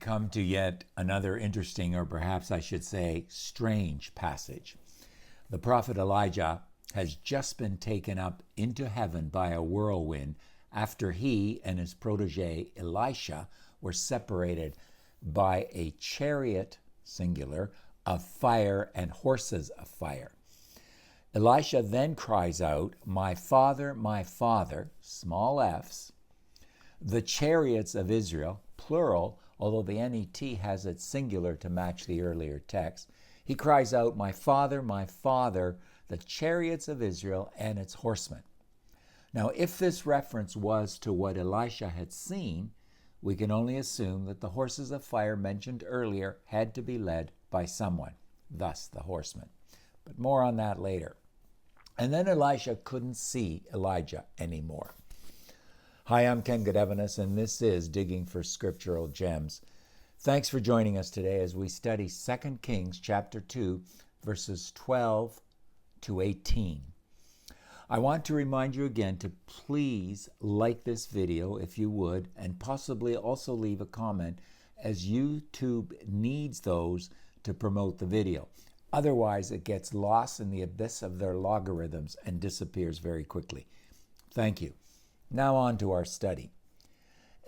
come to yet another interesting, or perhaps I should say, strange passage. The prophet Elijah has just been taken up into heaven by a whirlwind after he and his protege Elisha were separated by a chariot, singular, of fire and horses of fire. Elisha then cries out, my father, small f's, the chariots of Israel, plural, although the NET has it singular to match the earlier text. He cries out, my father, the chariots of Israel and its horsemen. Now, if this reference was to what Elisha had seen, we can only assume that the horses of fire mentioned earlier had to be led by someone, thus the horsemen. But more on that later. And then Elisha couldn't see Elijah anymore. Hi, I'm Ken Godevanis, and this is Digging for Scriptural Gems. Thanks for joining us today as we study 2 Kings chapter 2, verses 12 to 18. I want to remind you again to please like this video if you would, and possibly also leave a comment, as YouTube needs those to promote the video. Otherwise, it gets lost in the abyss of their logarithms and disappears very quickly. Thank you. Now on to our study.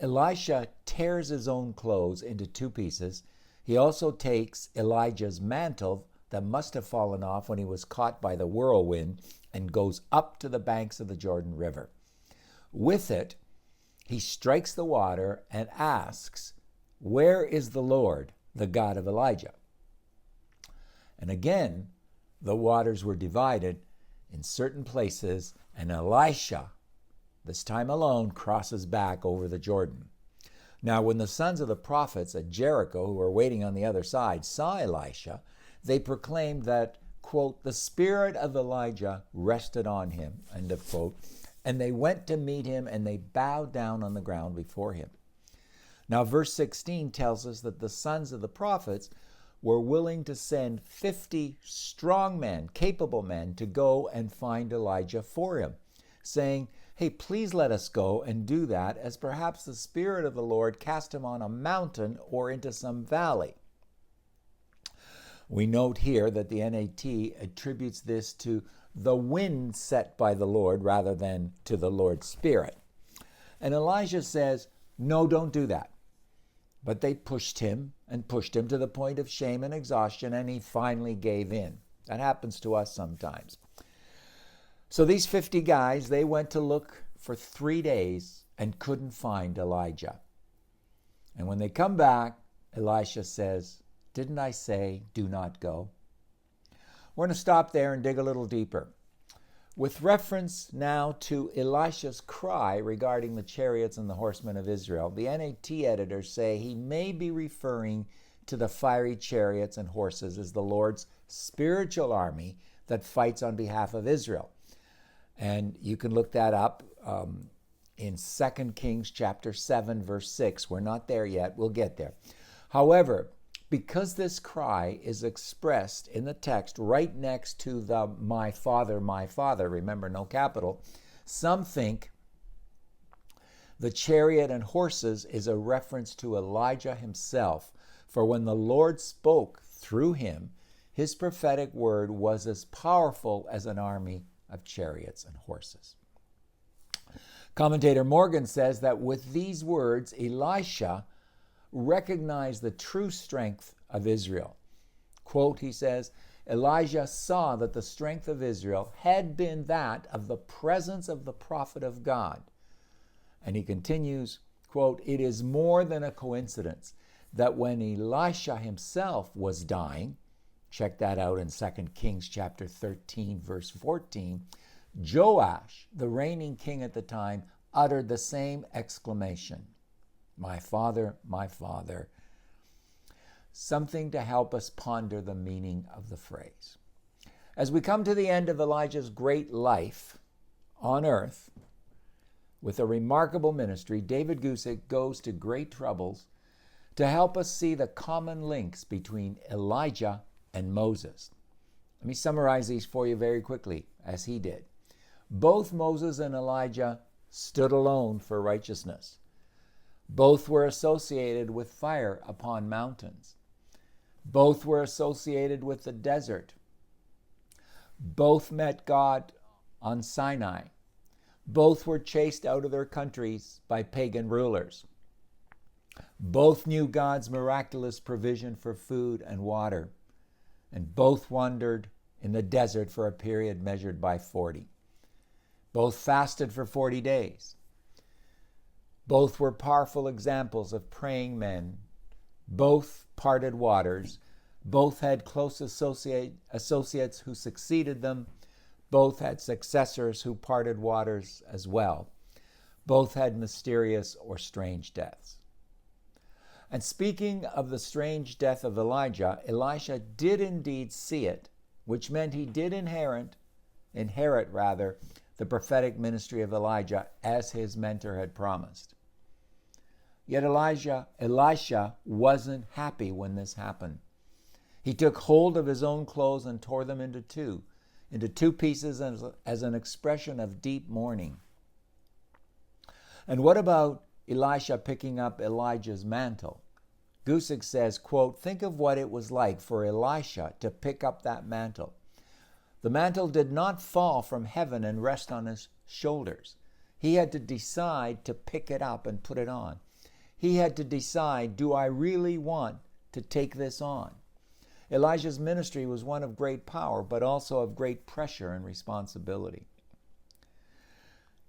Elisha tears his own clothes into two pieces. He also takes Elijah's mantle that must have fallen off when he was caught by the whirlwind and goes up to the banks of the Jordan River. With it, he strikes the water and asks, where is the Lord, the God of Elijah? And again, the waters were divided in certain places, and Elisha, this time alone, crosses back over the Jordan. Now, when the sons of the prophets at Jericho, who were waiting on the other side, saw Elisha, they proclaimed that, quote, the spirit of Elijah rested on him, end of quote, and they went to meet him and they bowed down on the ground before him. Now, verse 16 tells us that the sons of the prophets were willing to send 50 strong men, capable men, to go and find Elijah for him, saying, hey, please let us go and do that, as perhaps the Spirit of the Lord cast him on a mountain or into some valley. We note here that the NAT attributes this to the wind set by the Lord rather than to the Lord's Spirit. And Elijah says, no, don't do that. But they pushed him to the point of shame and exhaustion, and he finally gave in. That happens to us sometimes. So these 50 guys, they went to look for 3 days and couldn't find Elijah. And when they come back, Elisha says, didn't I say, do not go? We're going to stop there and dig a little deeper. With reference now to Elisha's cry regarding the chariots and the horsemen of Israel, the NAT editors say he may be referring to the fiery chariots and horses as the Lord's spiritual army that fights on behalf of Israel. And you can look that up in 2 Kings chapter 7, verse 6. We're not there yet. We'll get there. However, because this cry is expressed in the text right next to the my father, remember, no capital, some think the chariot and horses is a reference to Elijah himself. For when the Lord spoke through him, his prophetic word was as powerful as an army of chariots and horses. Commentator Morgan says that with these words, Elisha recognized the true strength of Israel. Quote, he says, Elijah saw that the strength of Israel had been that of the presence of the prophet of God. And he continues, quote, it is more than a coincidence that when Elisha himself was dying, check that out in 2 Kings chapter 13, verse 14, Joash, the reigning king at the time, uttered the same exclamation, my father, something to help us ponder the meaning of the phrase. As we come to the end of Elijah's great life on earth, with a remarkable ministry, David Gusick goes to great troubles to help us see the common links between Elijah and Moses. Let me summarize these for you very quickly, as he did. Both Moses and Elijah stood alone for righteousness. Both were associated with fire upon mountains. Both were associated with the desert. Both met God on Sinai. Both were chased out of their countries by pagan rulers. Both knew God's miraculous provision for food and water, and both wandered in the desert for a period measured by 40. Both fasted for 40 days. Both were powerful examples of praying men. Both parted waters. Both had close associates who succeeded them. Both had successors who parted waters as well. Both had mysterious or strange deaths. And speaking of the strange death of Elijah, Elisha did indeed see it, which meant he did inherit the prophetic ministry of Elijah as his mentor had promised. Yet Elisha wasn't happy when this happened. He took hold of his own clothes and tore them into two pieces as an expression of deep mourning. And what about Elisha picking up Elijah's mantle? Gusick says, quote, "Think of what it was like for Elisha to pick up that mantle. The mantle did not fall from heaven and rest on his shoulders. He had to decide to pick it up and put it on. He had to decide, do I really want to take this on?" Elijah's ministry was one of great power, but also of great pressure and responsibility.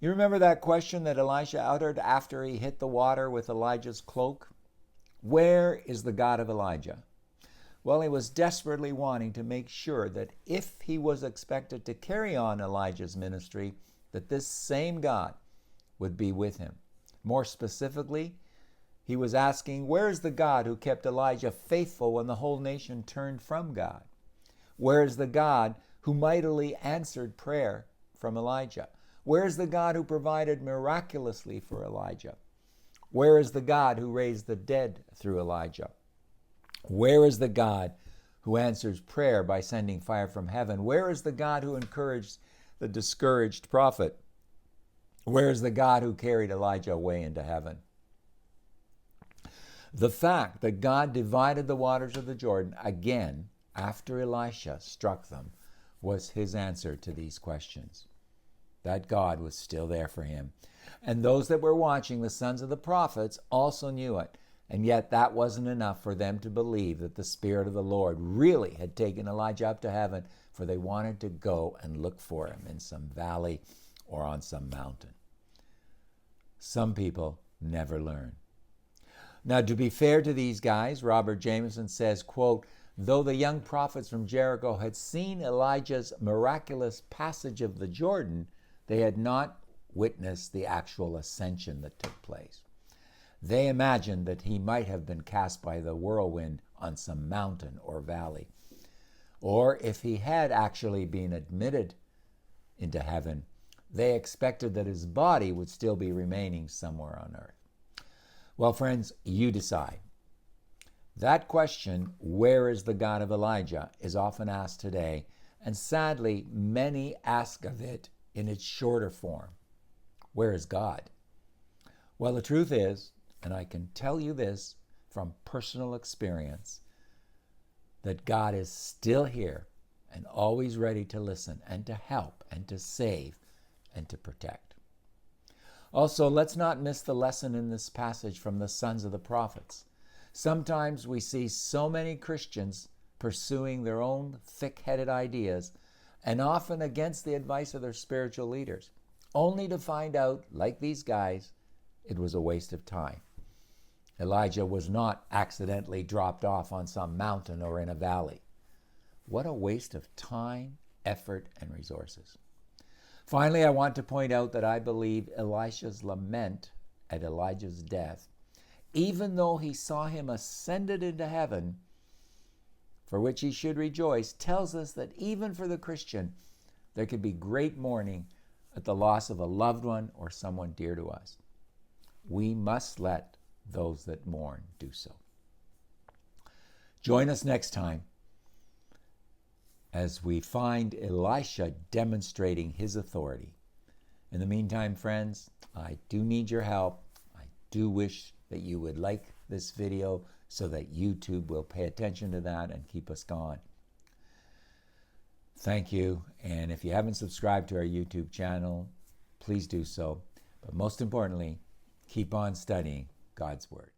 You remember that question that Elisha uttered after he hit the water with Elijah's cloak? Where is the God of Elijah? Well, he was desperately wanting to make sure that if he was expected to carry on Elijah's ministry, that this same God would be with him. More specifically, he was asking, where is the God who kept Elijah faithful when the whole nation turned from God? Where is the God who mightily answered prayer from Elijah? Where is the God who provided miraculously for Elijah? Where is the God who raised the dead through Elijah? Where is the God who answers prayer by sending fire from heaven? Where is the God who encouraged the discouraged prophet? Where is the God who carried Elijah away into heaven? The fact that God divided the waters of the Jordan again after Elisha struck them was his answer to these questions. That God was still there for him. And those that were watching, the sons of the prophets, also knew it. And yet that wasn't enough for them to believe that the Spirit of the Lord really had taken Elijah up to heaven, for they wanted to go and look for him in some valley or on some mountain. Some people never learn. Now, to be fair to these guys, Robert Jameson says, quote, "Though the young prophets from Jericho had seen Elijah's miraculous passage of the Jordan, they had not witnessed the actual ascension that took place. They imagined that he might have been cast by the whirlwind on some mountain or valley. Or if he had actually been admitted into heaven, they expected that his body would still be remaining somewhere on earth." Well, friends, you decide. That question, where is the God of Elijah, is often asked today, and sadly, many ask of it in its shorter form. Where is God? Well, the truth is, and I can tell you this from personal experience, that God is still here and always ready to listen and to help and to save and to protect. Also, let's not miss the lesson in this passage from the sons of the prophets. Sometimes we see so many Christians pursuing their own thick-headed ideas, and often against the advice of their spiritual leaders, only to find out, like these guys, it was a waste of time. Elijah was not accidentally dropped off on some mountain or in a valley. What a waste of time, effort, and resources. Finally, I want to point out that I believe Elisha's lament at Elijah's death, even though he saw him ascended into heaven, for which he should rejoice, tells us that even for the Christian, there could be great mourning at the loss of a loved one or someone dear to us. We must let those that mourn do so. Join us next time as we find Elisha demonstrating his authority. In the meantime, friends, I do need your help. I do wish that you would like this video so that YouTube will pay attention to that and keep us going. Thank you. And if you haven't subscribed to our YouTube channel, please do so. But most importantly, keep on studying God's Word.